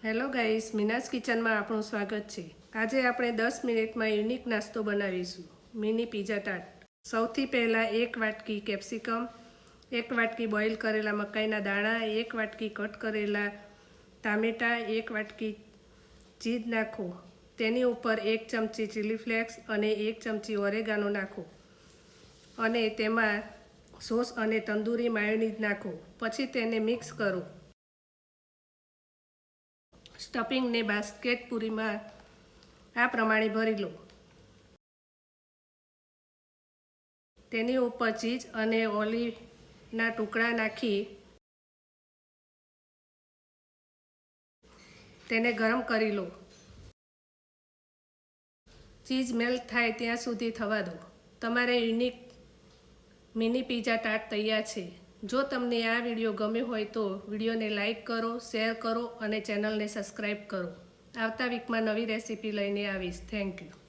Hello guys, Meena's કિચનમાં આપણું સ્વાગત છે। આજે આપણે 10 મિનિટમાં યુનિક નાસ્તો બનાવીશું, મિની પિઝા ટાટ। સૌથી પહેલાં 1 વાટકી કેપ્સિકમ, 1 વાટકી બોઇલ કરેલા મકાઈના દાણા, 1 વાટકી કટ કરેલા ટામેટાં, 1 વાટકી ચીઝ નાખો। તેની ઉપર 1 ચમચી ચીલી ફ્લેક્સ અને 1 ચમચી ઓરેગાનો નાખો અને તેમાં સોસ અને તંદૂરી માયોનીઝ નાખો। પછી તેને મિક્સ કરો। સ્ટફિંગને બાસ્કેટ પૂરીમાં આ પ્રમાણે ભરી લો। તેની ઉપર ચીઝ અને ઓલિવના ટુકડા નાખી તેને ગરમ કરી લો। ચીઝ મેલ્ટ થાય ત્યાં સુધી થવા દો। તમારે યુનિક મિની પિઝા ટાટ તૈયાર છે। જો તમને આ વિડીયો ગમ્યો હોય તો વિડીયોને લાઇક કરો, શેર કરો અને ચેનલને સબસ્ક્રાઈબ કરો। આવતા વીકમાં નવી રેસીપી લઈને આવીશ। Thank you.